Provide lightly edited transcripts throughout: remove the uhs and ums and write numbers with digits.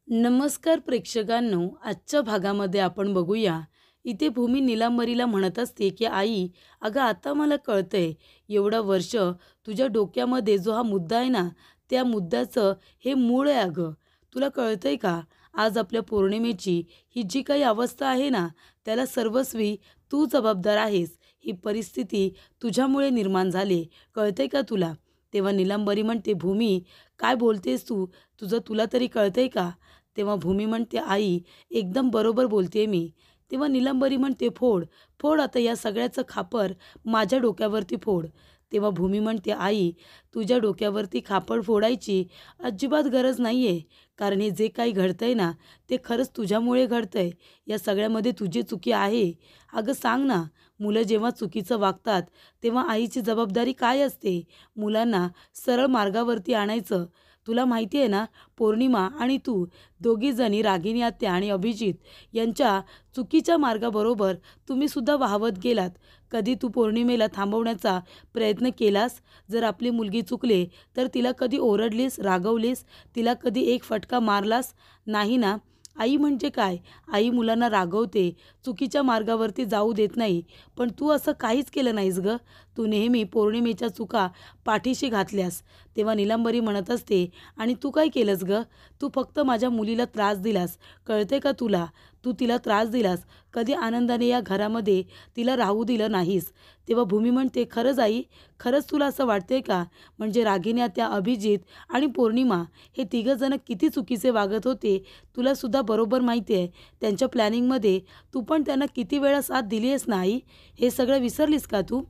नमस्कार प्रेक्षकांनो, आजच्या भागामध्ये आपण बघूया. इथे भूमी निलांबरीला म्हणत असते की आई, अगं आता मला कळतंय, एवढं वर्ष तुझ्या डोक्यामध्ये जो हा मुद्दा आहे ना, त्या मुद्द्याचं हे मूळ आहे अगं. तुला कळतंय का? आज आपल्या पौर्णिमेची ही जी काही अवस्था आहे ना, त्याला सर्वस्वी तू जबाबदार आहेस. ही परिस्थिती तुझ्यामुळे निर्माण झाली, कळतंय का तुला? तेव्हा निलांबरी म्हणते, भूमी काय बोलतेस तू? तुला तरी कळतंय का? तेव्हा भूमी म्हणते, आई एकदम बरोबर बोलते मी. तेव्हा निलंबरी म्हणते, फोड फोड आता या सगळ्याचं खापर माझ्या डोक्यावरती फोड. तेव्हा भूमी म्हणते, आई तुझ्या डोक्यावरती खापर फोडायची अजिबात गरज नाही आहे. कारण हे जे काही घडतंय ना, ते खरंच तुझ्यामुळे घडतंय. या सगळ्यामध्ये तुझी चुकी आहे. अगं सांग ना, मुलं जेव्हा चुकीचं वागतात तेव्हा आईची जबाबदारी काय असते? मुलांना सरळ मार्गावरती आणायचं. तुला माहिती आहे ना, पौर्णिमा आणि तू दोघीजणी, रागिनी आत्या आणि अभिजित यांच्या चुकीच्या मार्गाबरोबर तुम्ही सुद्धा वाहवत गेलात. कधी तू पौर्णिमेला थांबवण्याचा प्रयत्न केलास? जर आपली मुलगी चुकले तर तिला कधी ओरडलीस, रागवलीस, तिला कधी एक फटका मारलास? नाही ना. आई म्हणजे काय? आई मुलांना रागवते, चुकीच्या मार्गावरती जाऊ देत नाही. पण तू असं काहीच केलं नाहीस गं. तू नेहमी पौर्णिमेच्या चुका पाठीशी घातल्यास. तेव्हा निलंबरी म्हणत असते, आणि तू काय केलंस गं? तू फक्त माझ्या मुलीला त्रास दिलास. कळते का तुला? तू तिला त्रास दिलास. कधी आनंदाने या घरामध्ये तिला राहू दिलं नाहीस. तेव्हा भूमी म्हणते, खरंच आई, खरंच तुला असं वाटतंय का? म्हणजे रागिनी त्या अभिजित आणि पौर्णिमा हे तिघंजणं किती चुकीचे वागत होते तुलासुद्धा बरोबर माहिती आहे. त्यांच्या प्लॅनिंगमध्ये तू पण त्यांना किती वेळा साथ दिली आहेस ना आई? हे सगळं विसरलीस का तू?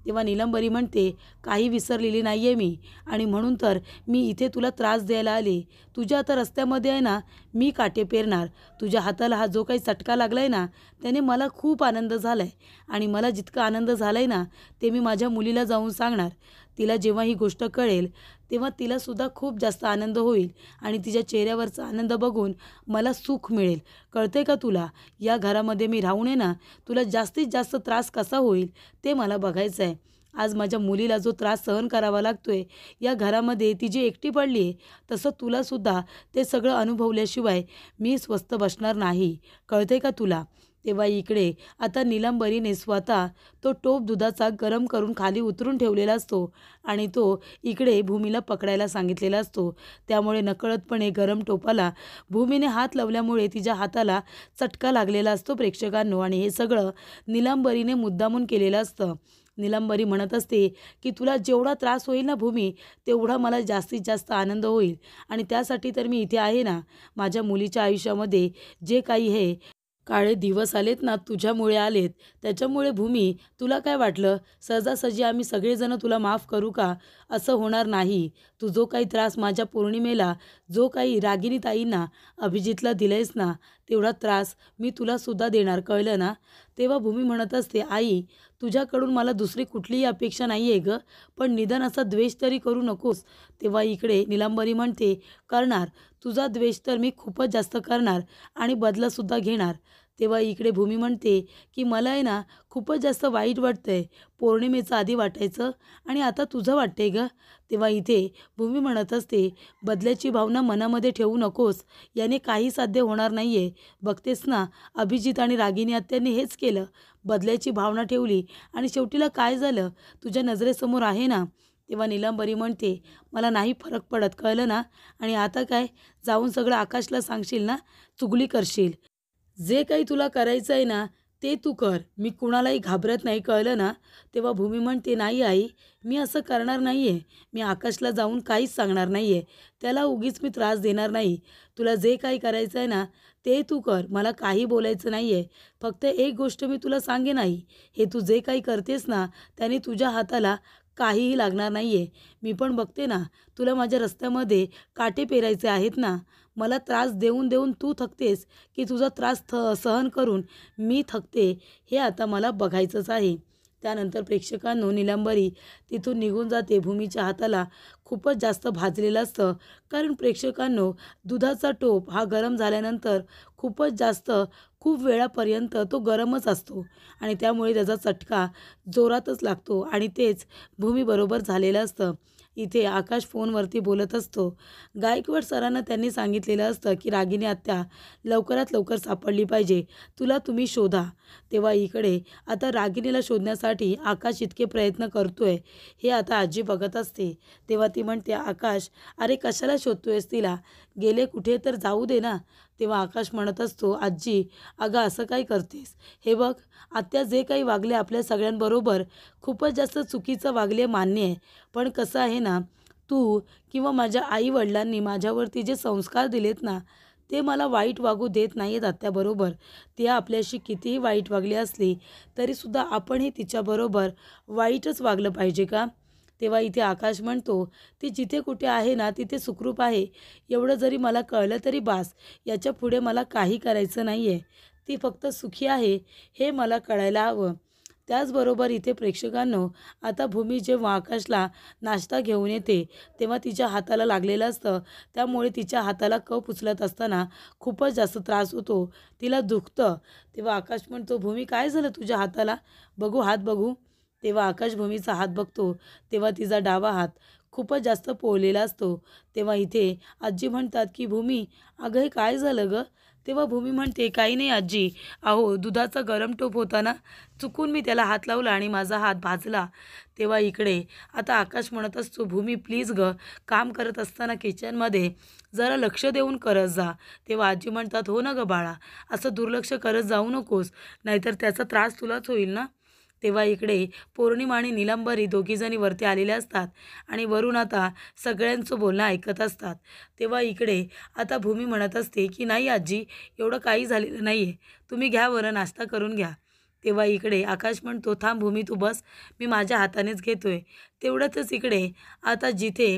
तेव्हा निलंबरी म्हणते, काही विसरलेली नाही आहे मी, आणि म्हणून तर मी इथे तुला त्रास द्यायला आले. तुझ्या आता रस्त्यामध्ये आहे ना, मी काटे पेरणार. तुझ्या हाताला हा जो काही चटका लागला आहे ना, त्याने मला खूप आनंद झाला आहे. आणि मला जितका आनंद झाला आहे ना, ते मी माझ्या मुलीला जाऊन सांगणार. तिला जेव्हा ही गोष्ट कळेल तेव्हा तिलासुद्धा खूप जास्त आनंद होईल, आणि तिच्या चेहऱ्यावरचा आनंद बघून मला सुख मिळेल. कळते का तुला? या घरामध्ये मी राहून आहे ना, तुला जास्तीत जास्त त्रास कसा होईल ते मला बघायचं आहे. आज माझ्या मुलीला जो त्रास सहन करावा लागतोय या घरामध्ये, ती जी एकटी पडली आहे, तसं तुलासुद्धा ते सगळं अनुभवल्याशिवाय मी स्वस्थ बसणार नाही. कळते का तुला? तेव्हा इकडे आता निलंबरीने स्वतः तो टोप दुधाचा गरम करून खाली उतरून ठेवलेला असतो, आणि तो इकडे भूमीला पकडायला सांगितलेला असतो. त्यामुळे नकळतपणे गरम टोपाला भूमीने हात लावल्यामुळे तिच्या हाताला चटका लागलेला असतो प्रेक्षकांनो. आणि हे सगळं निलंबरीने मुद्दामून केलेलं असतं. निलंबरी म्हणत असते की तुला जेवढा त्रास होईल ना भूमी, तेवढा मला जास्तीत जास्त आनंद होईल. आणि त्यासाठी तर मी इथे आहे ना. माझ्या मुलीच्या आयुष्यामध्ये जे काही हे काळे दिवस आलेत ना, तुझ्यामुळे आलेत. त्याच्यामुळे भूमी, तुला काय वाटलं सहजासहजी आम्ही सगळेजण तुला माफ करू का? असं होणार नाही. तू जो काही त्रास माझ्या पौर्णिमेला, जो काही रागिनी ताईंना, अभिजितला दिलंयस ना, तेवढा त्रास मी तुलासुद्धा देणार. कळलं ना? तेव्हा भूमी म्हणत असते, आई तुझ्याकडून मला दुसरी कुठलीही अपेक्षा नाही आहे गं, पण निदान असा द्वेष तरी करू नकोस. तेव्हा इकडे निलांबरी म्हणते, करणार. तुझा द्वेष तर मी खूपच जास्त करणार, आणि बदलासुद्धा घेणार. तेव्हा इकडे भूमी म्हणते की मला आहे ना, खूपच जास्त वाईट वाटतंय. पौर्णिमेचं आधी वाटायचं, आणि आता तुझं वाटतंय गं. तेव्हा इथे भूमी म्हणत असते, बदल्याची भावना मनामध्ये ठेवू नकोस. याने काही साध्य होणार नाही आहे. बघतेस ना, अभिजित आणि रागिनी आत्यांनी हेच केलं. बदल्याची भावना ठेवली, आणि शेवटीला काय झालं तुझ्या नजरेसमोर आहे ना. तेव्हा निलंबरी म्हणते, मला नाही फरक पडत. कळलं ना? आणि आता काय, जाऊन सगळं आकाशला सांगशील ना? चुगली करशील? जे काही तुला करायचं आहे ना, ते तू कर. मी कुणालाही घाबरत नाही. कळलं ना? तेव्हा भूमी म्हणते, नाही आई, मी असं करणार नाही आहे. मी आकाशला जाऊन काहीच सांगणार नाही आहे. त्याला उगीच मी त्रास देणार नाही. तुला जे काही करायचं आहे ना, ते तू कर. मला काही बोलायचं नाही आहे. फक्त एक गोष्ट मी तुला सांगेन आई, हे तू जे काही करतेस ना, त्याने तुझ्या हाताला काहीही लागणार नाही आहे. मी पण बघते ना, तुला माझ्या रस्त्यामध्ये काटे पेरायचे आहेत ना. मला त्रास देऊन देऊन तू थकतेस, की तुझा त्रास सहन करून मी थकते, हे आता मला बघायचंच आहे. त्यानंतर प्रेक्षकांनो, निलंबरी तिथून निघून जाते. भूमीच्या हाताला खूपच जास्त भाजलेलं असतं. कारण प्रेक्षकांनो, दुधाचा टोप हा गरम झाल्यानंतर खूपच जास्त, खूप वेळापर्यंत तो गरमच असतो, आणि त्यामुळे त्याचा चटका जोरातच लागतो, आणि तेच भूमीबरोबर झालेलं असतं. इथे आकाश फोनवरती बोलत असतो. गायकवाड सरांना त्यांनी सांगितलेलं असतं की रागिनी आत्या लवकरात लवकर सापडली पाहिजे, तुम्ही शोधा. तेव्हा इकडे आता रागिनीला शोधण्यासाठी आकाश इतके प्रयत्न करतोय हे आता आजी बघत असते. तेव्हा ती म्हणते, आकाश अरे कशाला शोधतोयस तिला, गेले कुठे तर जाऊ दे ना. तेव्हा आकाश म्हणत असतो, आजी अगं असं काय करतेस, हे बघ आत्या जे काही वागले आपल्या सगळ्यांबरोबर खूपच जास्त चुकीचं वागले मान्य आहे, पण कसं आहे ना, तू किंवा माझ्या आई-वडिलांनी माझ्यावरती जे संस्कार दिलेत ना, ते मला वाईट वागू देत नाही आहेत आत्याबरोबर. ती आपल्याशी कितीही वाईट वागली असली तरीसुद्धा आपणही तिच्याबरोबर वाईटच वागलं पाहिजे का? तेव्हा इथे आकाश म्हणतो, ती जिथे कुठे आहे ना तिथे सुखरूप आहे, एवढं जरी मला कळलं तरी बास. याच्यापुढे मला काही करायचं नाही आहे. ती फक्त सुखी आहे हे मला कळायला हवं. त्याचबरोबर इथे प्रेक्षकांनो, आता भूमी जेव्हा आकाशला नाश्ता घेऊन येते तेव्हा तिच्या हाताला लागलेलं असतं. त्यामुळे तिच्या हाताला कप उचलत असताना खूपच जास्त त्रास होतो, तिला दुखतं. तेव्हा आकाश म्हणतो, भूमी काय झालं तुझ्या हाताला, बघू हात बघू. तेव्हा आकाश भूमीचा हात बघतो तेव्हा तिचा डावा हात खूपच जास्त पोळलेला असतो. तेव्हा इथे आजी म्हणतात की भूमी अगं हे काय झालं गं. तेव्हा भूमी म्हणते, काही नाही आजी, अहो दुधाचा गरम टोप होता ना, चुकून मी त्याला हात लावला आणि माझा हात भाजला. तेव्हा इकडे आता आकाश म्हणत असतो, भूमी प्लीज गं, काम करत असताना किचनमध्ये जरा लक्ष देऊन करत जा. तेव्हा आजी म्हणतात, हो ना गं बाळा, असं दुर्लक्ष करत जाऊ नकोस, नाहीतर त्याचा त्रास तुलाच होईल ना. तेव्हा इकडे पौर्णिमा आणि निलंबरी दोघीजणी वरती आलेल्या असतात आणि वरून आता सगळ्यांचं बोलणं ऐकत असतात. तेव्हा इकडे आता भूमी म्हणत असते की नाही आजी, एवढं काही झालेलं नाही आहे, तुम्ही घ्या बरं, नाश्ता करून घ्या. तेव्हा इकडे आकाश म्हणतो, थांब भूमी तू बस, मी माझ्या हातानेच घेतोय. तेवढ्यातच इकडे आता जिथे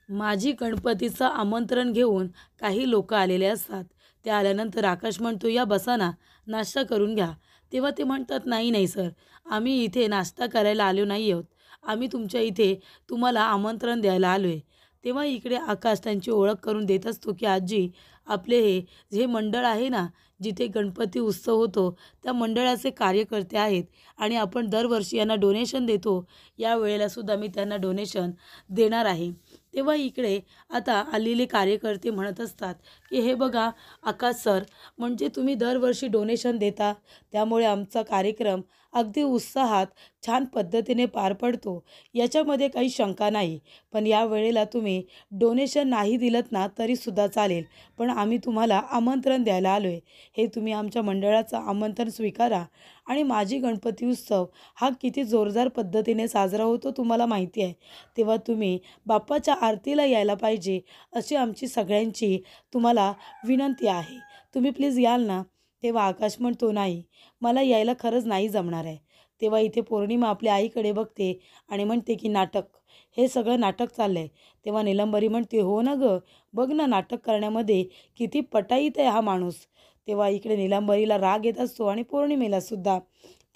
माझी गणपतीचं आमंत्रण घेऊन काही लोक आलेले असतात, ते आल्यानंतर आकाश म्हणतो, या बसा ना, नाश्ता करून घ्या. तेव्हा ते म्हणतात, नाही नाही सर, आम्ही इथे नाश्ता करायला आलो नाही आहोत, आम्ही तुमच्या इथे तुम्हाला आमंत्रण द्यायला आलो आहे. तेव्हा इकडे आकाश त्यांची ओळख करून देत असतो की आजी, आपले हे जे मंडळ आहे ना, जिथे गणपती उत्सव होतो त्या मंडळाचे कार्यकर्ते आहेत आणि आपण दरवर्षी यांना डोनेशन देतो, या वेळेलासुद्धा मी त्यांना डोनेशन देणार आहे. तेव्हा इकडे आता आलेले कार्यकर्ते म्हणत असतात की हे बघा आकाश सर, म्हणजे तुम्ही दरवर्षी डोनेशन देता, त्यामुळे आमचा कार्यक्रम अगदी उत्साहात छान पद्धतीने पार पडतो, याच्यामध्ये काही शंका नाही. पण या वेळेला तुम्ही डोनेशन नाही दिलंत ना तरीसुद्धा चालेल, पण आम्ही तुम्हाला आमंत्रण द्यायला आलो आहे, हे तुम्ही आमच्या मंडळाचं आमंत्रण स्वीकारा. आणि माझी गणपती उत्सव हा किती जोरदार पद्धतीने साजरा होतो तुम्हाला माहिती आहे, तेव्हा तुम्ही बाप्पाच्या आरतीला यायला पाहिजे, अशी आमची सगळ्यांची तुम्हाला विनंती आहे. तुम्ही प्लीज याल ना. तेव्हा आकाश म्हणतो, नाही, मला यायला खरंच नाही जमणार आहे. तेव्हा इथे पौर्णिमा आपल्या आईकडे बघते आणि म्हणते की नाटक, हे सगळं नाटक चाललं आहे. तेव्हा निलंबरी म्हणते, हो ना गं, बघ ना नाटक करण्यामध्ये किती पटाईत आहे हा माणूस. तेव्हा इकडे निलंबरीला राग येत असतो आणि पौर्णिमेला सुद्धा.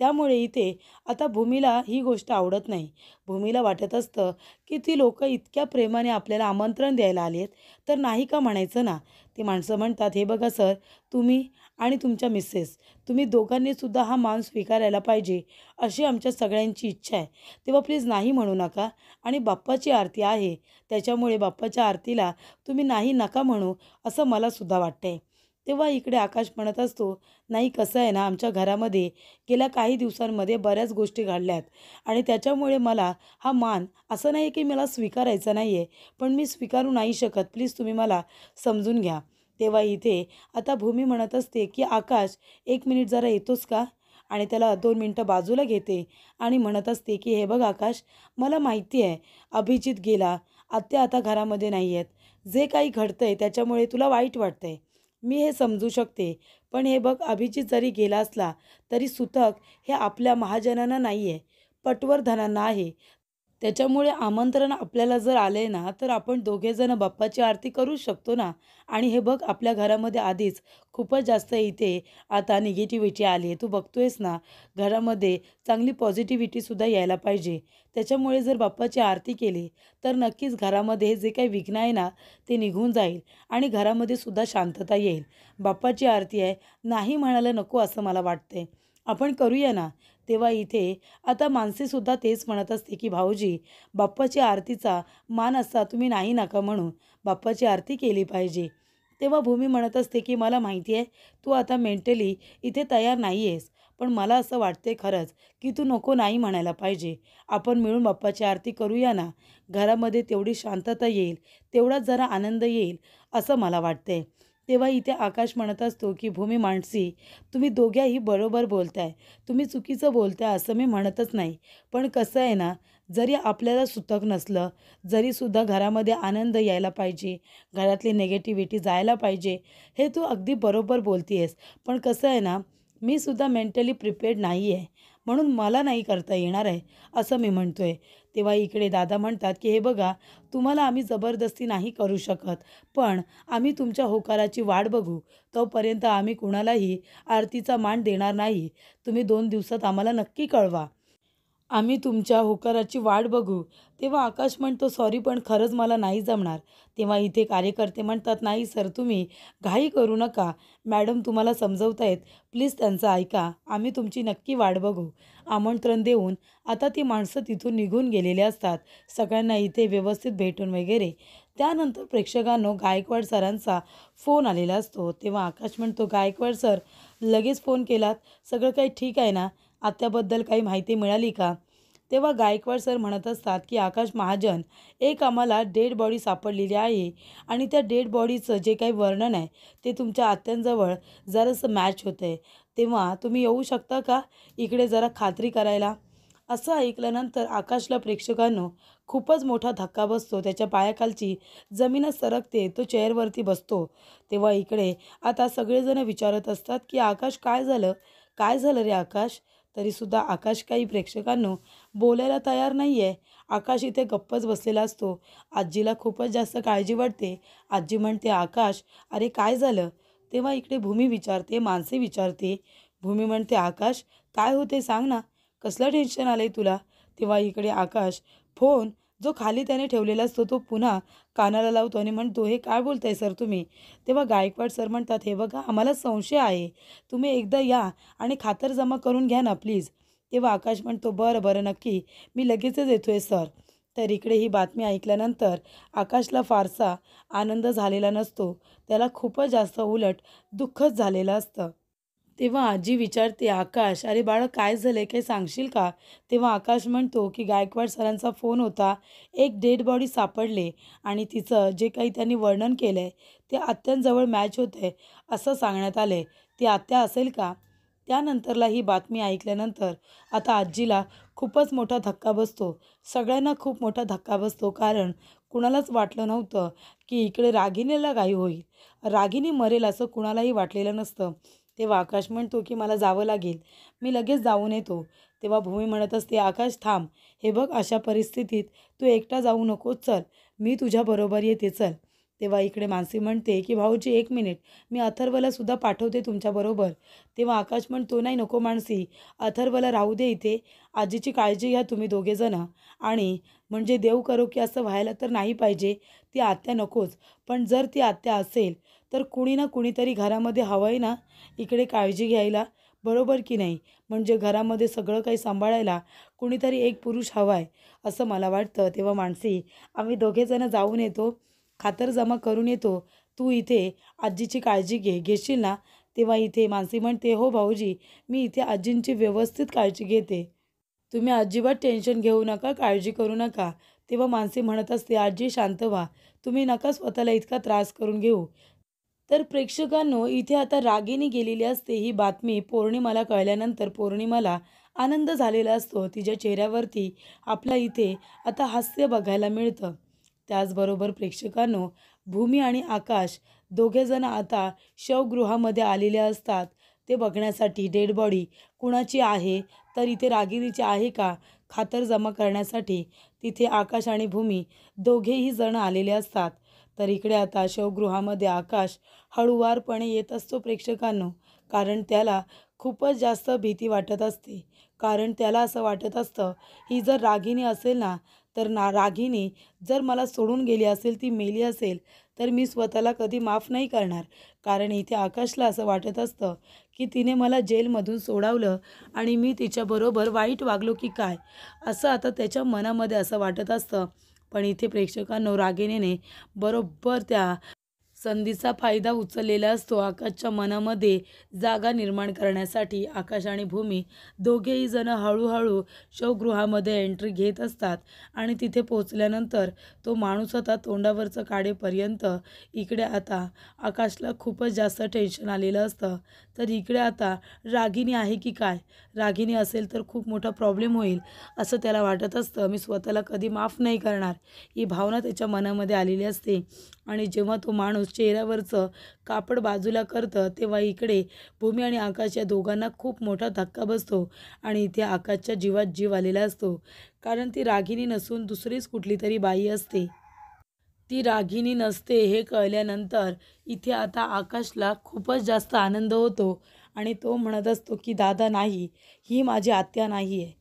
त्यामुळे इथे आता भूमीला ही गोष्ट आवडत नाही. भूमीला वाटत असतं की ती लोक इतक्या प्रेमाने आपल्याला आमंत्रण द्यायला आली आहेत, तर नाही का म्हणायचं ना. ती माणसं म्हणतात, हे बघा सर, तुम्ही आणि तुमच्या मिसेस, तुम्ही दोघांनीसुद्धा हा मान स्वीकारायला पाहिजे, अशी आमच्या सगळ्यांची इच्छा आहे. तेव्हा प्लीज नाही म्हणू नका. आणि बाप्पाची आरती आहे, त्याच्यामुळे बाप्पाच्या आरतीला तुम्ही नाही नका म्हणू, असं मलासुद्धा वाटतं. तेव्हा इकडे आकाश म्हणत असतो, नाही कसं आहे ना, आमच्या घरामध्ये गेल्या काही दिवसांमध्ये बऱ्याच गोष्टी घडल्यात आणि त्याच्यामुळे मला हा मान असं नाही की मला स्वीकारायचा नाही आहे, पण मी स्वीकारू नाही शकत, प्लीज तुम्ही मला समजून घ्या. तेव्हा इथे आता भूमी म्हणत असते की आकाश, 1 मिनिट जरा येतोस का. आणि त्याला 2 मिनटं बाजूला घेते आणि म्हणत असते की हे बघ आकाश, मला माहिती आहे अभिजित गेला, आत्या आता घरामध्ये नाही आहेत, जे काही घडतंय त्याच्यामुळे तुला वाईट वाटतंय, मी हे समजू शकते. पण हे बघ, अभिजित जरी गेला असला तरी सुतक हे आपल्या महाजनांना नाही आहे, पटवर्धनांना आहे. त्याच्यामुळे आमंत्रण आपल्याला जर आले ना, तर आपण दोघेजण बाप्पाची आरती करू शकतो ना. आणि हे बघ, आपल्या घरामध्ये आधीच खूपच जास्त इथे आता निगेटिव्हिटी आली आहे, तू बघतोयस ना. घरामध्ये चांगली पॉझिटिव्हिटीसुद्धा यायला पाहिजे. त्याच्यामुळे जर बाप्पाची आरती केली तर नक्कीच घरामध्ये जे काही विघ्न आहे ना, ते निघून जाईल आणि घरामध्ये सुद्धा शांतता येईल. बाप्पाची आरती आहे, नाही म्हणायला नको असं मला वाटतंय. आपण करूया ना. तेव्हा इथे आता मानसीसुद्धा तेच म्हणत असते की भाऊजी, बाप्पाची आरतीचा मान असता तुम्ही नाही नका म्हणू. बाप्पाची आरती केली पाहिजे. तेव्हा भूमी म्हणत असते की मला माहिती आहे तू आता मेंटली इथे तयार नाही आहेस. पण मला असं वाटते खरंच की तू नको नाही म्हणायला पाहिजे. आपण मिळून बाप्पाची आरती करूया ना. घरामध्ये तेवढी शांतता येईल, तेवढाच जरा आनंद येईल असं मला वाटतंय. तेव्हा इथे आकाश म्हणत असतो की भूमी मानसी, तुम्ही दोघ्याही बरोबर बोलताय. तुम्ही चुकीचं बोलताय असं मी म्हणतच नाही. पण कसं आहे ना, जरी आपल्याला सुतक नसलं, जरीसुद्धा घरामध्ये आनंद यायला पाहिजे, घरातली निगेटिव्हिटी जायला पाहिजे, हे तू अगदी बरोबर बोलती आहेस. पण कसं आहे ना, मी सुद्धा मेंटली प्रिपेअर्ड नाही आहे. म्हणून मला नाही करता येणार आहे, असं मी म्हणतो आहे. तेव्हा इकडे दादा म्हणतात की हे बघा, तुम्हाला आम्ही जबरदस्ती नाही करू शकत. पण आम्ही तुमच्या होकाराची वाट बघू. तोपर्यंत आम्ही कुणालाही आरतीचा मान देणार नाही. तुम्ही 2 दिवसात आम्हाला नक्की कळवा. आम्ही तुमच्या होकाराची वाट बघू. तेव्हा आकाश म्हणतो सॉरी पण खरंच मला नाही जमणार. तेव्हा इथे कार्यकर्ते म्हणतात नाही सर तुम्ही घाई करू नका. मॅडम तुम्हाला समजवतायत. प्लीज त्यांचं ऐका. आम्ही तुमची नक्की वाट बघू. आमंत्रण देऊन आता ती माणसं तिथून निघून गेलेली असतात. सगळ्यांना इथे व्यवस्थित भेटून वगैरे. त्यानंतर प्रेक्षकांनो गायकवाड सरांचा फोन आलेला असतो. तेव्हा आकाश म्हणतो गायकवाड सर लगेच फोन केलात. सगळं काही ठीक आहे ना? आत्याबद्दल काही माहिती मिळाली का? तेव्हा गायकवाड सर म्हणत असतात की आकाश महाजन, एक आम्हाला डेड बॉडी सापडलेली आहे आणि त्या डेड बॉडीचं जे काही वर्णन आहे ते तुमच्या आत्यांजवळ जरासं मॅच होतं आहे. तेव्हा तुम्ही येऊ शकता का इकडे जरा खात्री करायला? असं ऐकल्यानंतर आकाशला प्रेक्षकांनो खूपच मोठा धक्का बसतो. त्याच्या पायाखालची जमीनच सरकते. तो चेअरवरती बसतो. तेव्हा इकडे आता सगळेजण विचारत असतात की आकाश काय झालं? काय झालं रे आकाश? तरीसुद्धा आकाश काही प्रेक्षकांनो बोलायला तयार नाही आहे. आकाश इथे गप्पच बसलेला असतो. आजीला खूपच जास्त काळजी वाटते. आजी म्हणते आकाश अरे काय झालं? तेव्हा इकडे भूमी विचारते, मानसी विचारते. भूमी म्हणते आकाश काय होते सांग ना. कसलं टेन्शन आलं आहे तुला? तेव्हा इकडे आकाश फोन जो खाली त्याने ठेवलेला असतो तो पुन्हा कानाला लावतो आणि म्हणतो हे काय बोलताय सर तुम्ही? तेव्हा गायकवाड सर म्हणतात हे बघा आम्हाला संशय आहे. तुम्ही एकदा या आणि खातरजमा करून घ्या ना प्लीज. तेव्हा आकाश म्हणतो बरं बरं नक्की मी लगेचच येतो आहे सर. तर इकडे ही बातमी ऐकल्यानंतर आकाशला फारसा आनंद झालेला नसतो. त्याला खूपच जास्त उलट दुःखच झालेलं असतं. तेव्हा आजी विचारते आकाश अरे बाळा काय झालंय काही सांगशील का? तेव्हा आकाश म्हणतो की गायकवाड सरांचा फोन होता. एक डेड बॉडी सापडले आणि तिचं जे काही त्यांनी वर्णन केलं आहे ते आत्यांजवळ मॅच होते असं सांगण्यात आले. ती आत्या असेल का? त्यानंतरला ही बातमी ऐकल्यानंतर आता आजीला खूपच मोठा धक्का बसतो. सगळ्यांना खूप मोठा धक्का बसतो कारण कुणालाच वाटलं नव्हतं की इकडे रागिणीला काही होईल. रागिणी मरेल असं कुणालाही वाटलेलं नसतं. तेव्हा आकाश म्हणतो की मला जावं लागेल. मी लगेच जाऊन येतो. तेव्हा भूमी म्हणत असते आकाश थांब. हे बघ अशा परिस्थितीत तू एकटा जाऊ नकोस चल. मी तुझ्याबरोबर येते चल. तेव्हा इकडे मानसी म्हणते की भाऊजी एक मिनिट मी अथर्वला सुद्धा पाठवते तुमच्याबरोबर. तेव्हा आकाश म्हणतो नाही नको मानसी अथर्वला राहू दे इथे. आजीची काळजी घ्या तुम्ही दोघेजणं. आणि म्हणजे देव करो की असं व्हायला तर नाही पाहिजे. ती आत्या नकोच. पण जर ती आत्या असेल तर कुणी ना कुणीतरी घरामध्ये हवं आहे ना इकडे काळजी घ्यायला. बरोबर की नाही? म्हणजे घरामध्ये सगळं काही सांभाळायला कुणीतरी एक पुरुष हवा आहे असं मला वाटतं. तेव्हा मानसी आम्ही दोघेजणं जाऊन येतो. खातरजमा करून येतो. तू इथे आजीची काळजी घेशील ना? तेव्हा इथे मानसी म्हणते हो भाऊजी मी इथे आजींची व्यवस्थित काळजी घेते. तुम्ही अजिबात टेन्शन घेऊ नका, काळजी करू नका. तेव्हा मानसी म्हणत असते आजी शांत व्हा. तुम्ही नका स्वतःला इतका त्रास करून घेऊ. तर प्रेक्षकांनो इथे आता रागिनी गेलेली असते. ही बातमी पौर्णिमाला कळल्यानंतर पौर्णिमाला आनंद झालेला असतो. तिच्या चेहऱ्यावरती आपल्या इथे आता हास्य बघायला मिळतं. त्याचबरोबर प्रेक्षकांनो भूमी आणि आकाश दोघेजण आता शवगृहामध्ये आलेले असतात. ते बघण्यासाठी डेड बॉडी कुणाची आहे तर इथे रागिनीची आहे का खातरजमा करण्यासाठी तिथे आकाश आणि भूमी दोघेही जण आलेले असतात. तर इकडे आता शवगृहामध्ये आकाश हळूवारपणे येत असतो प्रेक्षकांनो. कारण त्याला खूपच जास्त भीती वाटत असते. कारण त्याला असं वाटत असतं ही जर रागिनी असेल ना तर रागिनी जर मला सोडून गेली असेल, ती मेली असेल, तर मी स्वतःला कधी माफ नाही करणार. कारण इथे आकाशला असं वाटत असतं की तिने मला जेलमधून सोडवलं आणि मी तिच्याबरोबर वाईट वागलो की काय, असं आता त्याच्या मनामध्ये असं वाटत असतं. पण इथे प्रेक्षकांनो, रागिणीने बरोबर त्या संधीचा फायदा उचललेला असतो आकाशच्या मनामध्ये जागा निर्माण करण्यासाठी. आकाश आणि भूमी दोघेही जण हळूहळू शवगृहामध्ये एंट्री घेत असतात आणि तिथे पोचल्यानंतर तो माणूस होता तोंडावरचं काढेपर्यंत इकडे आता आकाशला खूपच जास्त टेन्शन आलेलं असतं. तर इकडे आता रागिनी आहे की काय, रागिनी असेल तर खूप मोठा प्रॉब्लेम होईल असं त्याला वाटत असतं. मी स्वतःला कधी माफ नाही करणार, ही भावना त्याच्या मनामध्ये आलेली असते. आणि जेव्हा तो माणूस चेहऱ्यावरचं कापड बाजूला करतं, तेव्हा इकडे भूमी आणि आकाश या दोघांना खूप मोठा धक्का बसतो आणि इथे आकाशच्या जीवात जीव आलेला असतो. कारण ती रागिनी नसून दुसरीच कुठली तरी बाई असते. ती रागिनी नसते हे कळल्यानंतर इथे आता आकाशला खूपच जास्त आनंद होतो आणि तो म्हणत असतो की दादा नाही, ही माझी आत्या नाही आहे.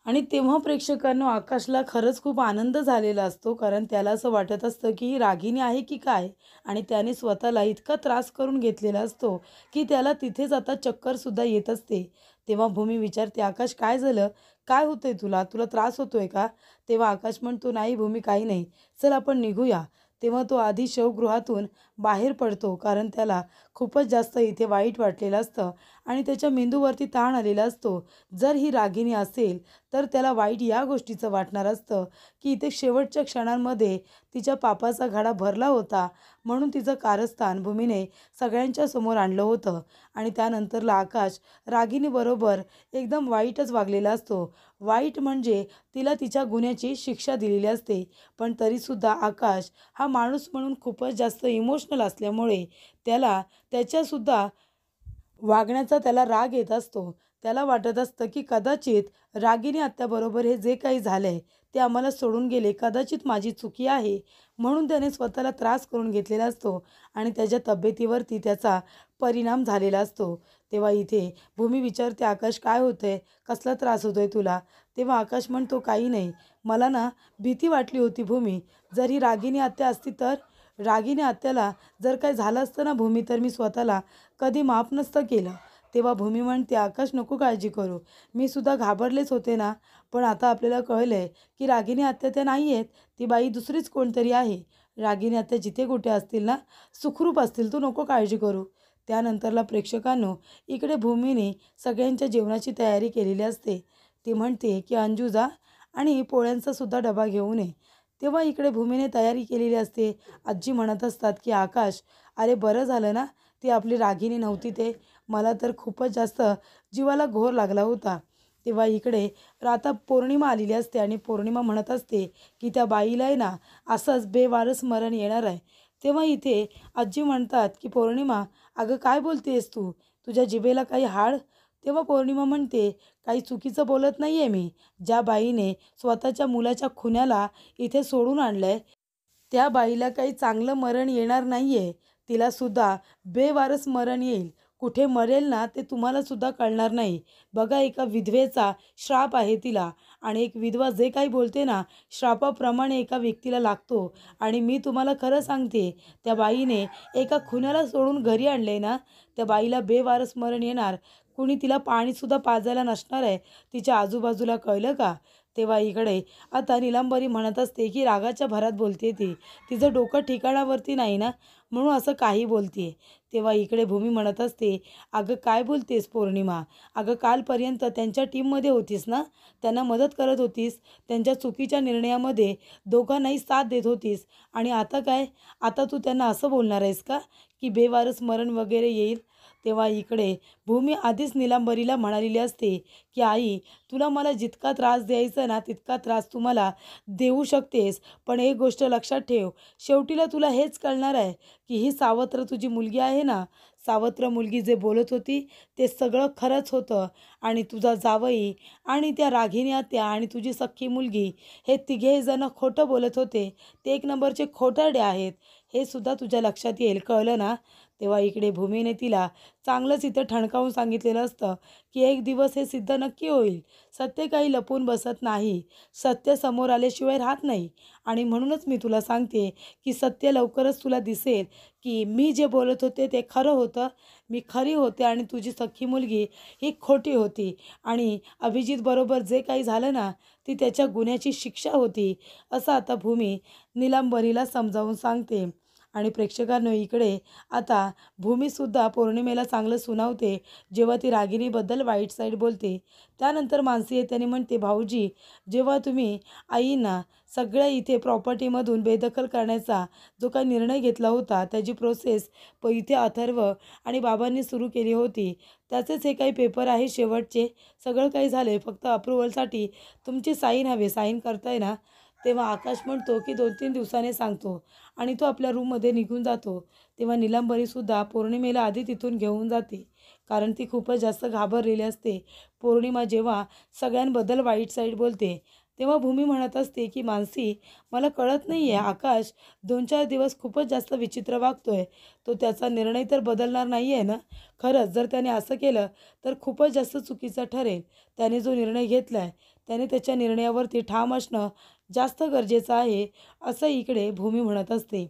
आणि तेव्हा प्रेक्षकांनो, आकाशला खरंच खूप आनंद झालेला असतो. कारण त्याला असं वाटत असतं की ही रागिनी आहे की काय, आणि त्याने स्वतःला इतका त्रास करून घेतलेला असतो की त्याला तिथेच आता चक्करसुद्धा येत असते. तेव्हा भूमी विचारते, आकाश काय झालं, काय होतंय तुला, तुला त्रास होतोय का? तेव्हा आकाश म्हणतो, नाही भूमी, काही नाही, चल आपण निघूया. तेव्हा तो आधी शवगृहातून बाहेर पडतो कारण त्याला खूपच जास्त इथे वाईट वाटलेलं असतं आणि त्याच्या मेंदूवरती ताण आलेला असतो. जर ही रागिनी असेल तर त्याला वाईट या गोष्टीचं वाटणार असतं की इथे शेवटच्या क्षणांमध्ये तिच्या पापाचा घडा भरला होता, म्हणून तिचं कारस्थान भूमीने सगळ्यांच्या समोर आणलं होतं. आणि त्यानंतरला आकाश रागिनीबरोबर एकदम वाईटच वागलेला असतो. वाईट म्हणजे तिला तिच्या गुन्ह्याची शिक्षा दिलेली असते. पण तरीसुद्धा आकाश हा माणूस म्हणून खूपच जास्त इमोशनल असल्यामुळे त्याला त्याच्यासुद्धा वागण्याचा त्याला राग येत असतो. त्याला वाटत असतं की कदाचित रागिनी आत्याबरोबर हे जे काही झालंय ते आम्हाला सोडून गेले, कदाचित माझी चुकी आहे, म्हणून त्याने स्वतःला त्रास करून घेतलेला असतो आणि त्याच्या तब्येतीवरती त्याचा परिणाम झालेला असतो. तेव्हा इथे भूमी विचारते, आकाश काय होतंय, कसला त्रास होतोय तुला? तेव्हा आकाश म्हणतो, काही नाही, मला ना भीती वाटली होती भूमी, जर ही रागिनी आत्या असती तर, रागिनी आत्याला जर काही झालं असतं ना भूमी, तर मी स्वतःला कधी माफ नसतं केलं. तेव्हा भूमी म्हणते, आकाश नको काळजी करू, मी सुद्धा घाबरलेच होते ना, पण आता आपल्याला कळलंय की रागिनी आत्या त्या नाही आहेत, ती बाई दुसरीच कोणतरी आहे. रागिनी आत्या जिथे कुठे असतील ना, सुखरूप असतील, तू नको काळजी करू. त्यानंतरला प्रेक्षकांनो, इकडे भूमीने सगळ्यांच्या जेवणाची तयारी केलेली असते. ती म्हणते की अंजू जा आणि पोळ्यांचा सुद्धा डबा घेऊन ये. तेव्हा इकडे भूमीने तयारी केलेली असते. आजी म्हणत असतात की आकाश, अरे बरं झालं ना ती आपली रागिनी नव्हती ते, मला तर खूपच जास्त जीवाला घोर लागला होता. तेव्हा इकडे आता पौर्णिमा आलेली असते आणि पौर्णिमा म्हणत असते की त्या बाईला आहे ना असंच बेवारस मरण येणार आहे. तेव्हा इथे आजी म्हणतात की पौर्णिमा, अगं काय बोलतेस तू, तुझ्या जिभेला काही हाड? तेव्हा पौर्णिमा म्हणते, काही चुकीचं बोलत नाही आहे मी. ज्या बाईने स्वतःच्या मुलाच्या खुन्याला इथे सोडून आणलंय, त्या बाईला काही चांगलं मरण येणार नाही आहे. तिलासुद्धा बेवारस मरण येईल. कुठे मरेल ना ते तुम्हालासुद्धा कळणार नाही. बघा, एका विधवेचा श्राप आहे तिला, आणि एक विधवा जे काही बोलते ना, श्रापाप्रमाणे एका व्यक्तीला लागतो. आणि मी तुम्हाला खरं सांगते, त्या बाईने एका खुन्याला सोडून घरी आणले ना, त्या बाईला बेवारस मरण येणार. कुणी तिला पाणीसुद्धा पाजायला नसणार आहे तिच्या आजूबाजूला, कळलं का? तेव्हा इकडे आता नीलांबरी म्हणत असते की रागाच्या भरात बोलते ती, तिचं डोकं ठिकाणावरती नाही ना, म्हणून असं काही बोलते. तेव्हा इकडे भूमी म्हणत असते, अगं काय बोलतेस पौर्णिमा, अगं कालपर्यंत त्यांच्या टीममध्ये होतीस ना, त्यांना मदत करत होतीस, त्यांच्या चुकीच्या निर्णयामध्ये दोघांनाही साथ देत होतीस, आणि आता काय, आता तू त्यांना असं बोलणार आहेस का की बेवारस मरण वगैरे येईल? तेव्हा इकडे भूमी आधीच नीलांबरीला म्हणालेली असते की आई, तुला मला जितका त्रास द्यायचा ना तितका त्रास तू मला देऊ शकतेस, पण एक गोष्ट लक्षात ठेव, शेवटीला तुला हेच कळणार आहे की ही सावत्र तुझी मुलगी आहे ना, सावत्र मुलगी जे बोलत होती ते सगळं खरंच होतं, आणि तुझा जावई आणि त्या रागिनी आत्या आणि तुझी सख्खी मुलगी हे तिघेही जण खोटं बोलत होते, ते एक नंबरचे खोटारडे आहेत, हे सुद्धा तुझ्या लक्षात येईल, कळलं ना? तेव्हा इकडे भूमीने तिला चांगलंच इथं ठणकावून सांगितलेलं असतं की एक दिवस हे सिद्ध नक्की होईल. सत्य काही लपून बसत नाही, सत्य समोर आल्याशिवाय राहत नाही. आणि म्हणूनच मी तुला सांगते की सत्य लवकरच तुला दिसेल की मी जे बोलत होते ते खरं होतं, मी खरी होते आणि तुझी सख्खी मुलगी ही खोटी होती. आणि अभिजितबरोबर जे काही झालं ना, ती त्याच्या गुन्ह्याची शिक्षा होती, असं आता भूमी नीलांबरीला समजावून सांगते. आणि प्रेक्षकांनो इकडे आता भूमीसुद्धा पौर्णिमेला चांगलं सुनावते जेव्हा ती रागिणीबद्दल वाईट साईड बोलते. त्यानंतर मानसी येते आणि म्हणते, भाऊजी, जेव्हा तुम्ही आईंना सगळ्या इथे प्रॉपर्टीमधून बेदखल करण्याचा जो काही निर्णय घेतला होता त्याची प्रोसेस इथे अथर्व आणि बाबांनी सुरू केली होती, त्याचेच हे काही पेपर आहे शेवटचे. सगळं काही झालं आहे, फक्त अप्रुव्हलसाठी तुमची साईन हवे. साईन करताय ना? तेव्हा आकाश म्हणतो की 2-3 दिवसाने सांगतो आणि तो आपल्या रूममध्ये निघून जातो. तेव्हा नीलांबरीसुद्धा पौर्णिमेला आधी तिथून घेऊन जाते, कारण ती खूपच जास्त घाबरलेली असते. पौर्णिमा जेव्हा सगळ्यांबद्दल वाईट साईड बोलते तेव्हा भूमी म्हणत असते की मानसी, मला कळत नाही आहे, आकाश 2-4 दिवस खूपच जास्त विचित्र वागतोय. तो त्याचा निर्णय तर बदलणार नाही आहे ना? खरंच जर त्याने असं केलं तर खूपच जास्त चुकीचं ठरेल. त्याने जो निर्णय घेतला आहे त्याने त्याच्या निर्णयावरती ठाम असणं जास्त गरजेचं आहे, असं इकडे भूमी म्हणत असते.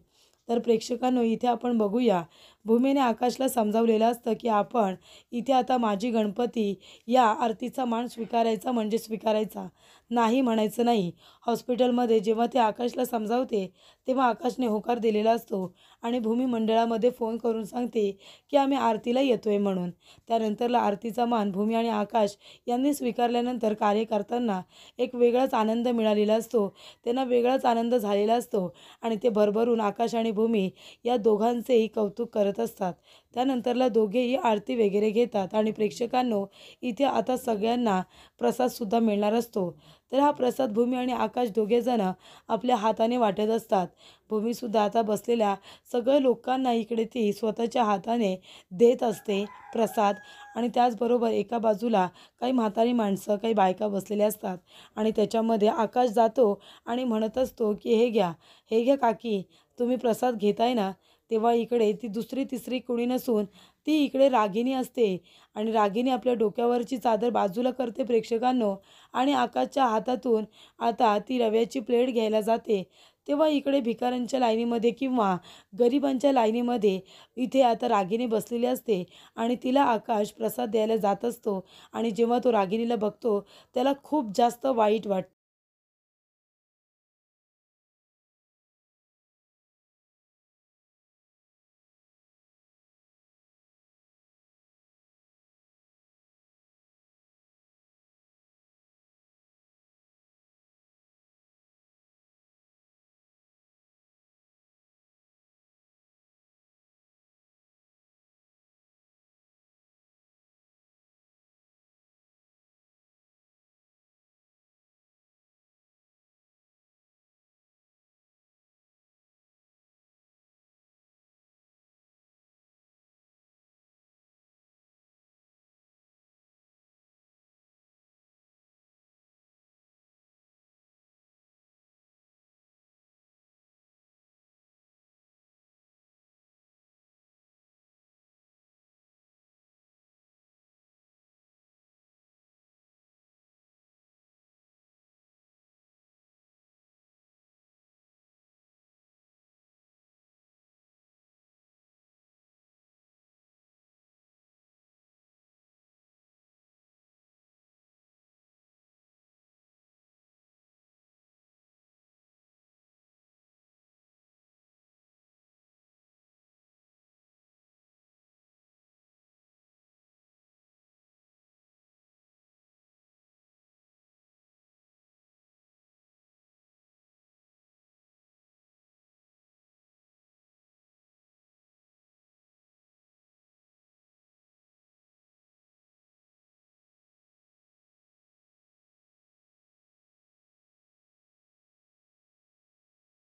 तर प्रेक्षकांनो इथे आपण बघूया, भूमीने आकाशला समजावलेलं असतं की आपण इथे आता माझी गणपती या आरतीचा मान स्वीकारायचा म्हणजे स्वीकारायचा, नाही म्हणायचं नाही. हॉस्पिटलमध्ये जेव्हा ते आकाशला समजावते तेव्हा आकाशने होकार दिलेला असतो आणि भूमी मंडळामध्ये फोन करून सांगते की आम्ही आरतीला येतो आहे म्हणून. त्यानंतरला आरतीचा मान भूमी आणि आकाश यांनी स्वीकारल्यानंतर कार्य करताना एक वेगळाच आनंद मिळालेला असतो, त्यांना वेगळाच आनंद झालेला असतो आणि ते भरभरून आकाश आणि भूमी या दोघांचेही कौतुक करत असतात. त्यानंतरला दोघेही आरती वगैरे घेतात आणि प्रेक्षकांनो इथे आता सगळ्यांना प्रसादसुद्धा मिळणार असतो. तर हा प्रसाद भूमी आणि आकाश दोघेजण आपल्या हाताने वाटत असतात. भूमीसुद्धा आता बसलेल्या सगळ्या लोकांना इकडे ती स्वतःच्या हाताने देत असते प्रसाद. आणि त्याचबरोबर एका बाजूला काही म्हातारी माणसं, काही बायका बसलेल्या असतात आणि त्याच्यामध्ये आकाश जातो आणि म्हणत असतो की हे घ्या, हे घ्या काकी, तुम्ही प्रसाद घेताय ना? तेव्हा इकडे ती दुसरी तिसरी कुणी नसून ती इकडे रागिणी असते आणि रागिणी आपल्या डोक्यावरची चादर बाजूला करते प्रेक्षकांनो आणि आकाशच्या हातातून आता ती रव्याची प्लेट घ्यायला जाते. तेव्हा इकडे भिकाऱ्यांच्या लाईनीमध्ये किंवा गरिबांच्या लाईनीमध्ये इथे आता रागिणी बसलेली असते आणि तिला आकाश प्रसाद द्यायला जात असतो आणि जेव्हा तो रागिणीला बघतो त्याला खूप जास्त वाईट वाटतं.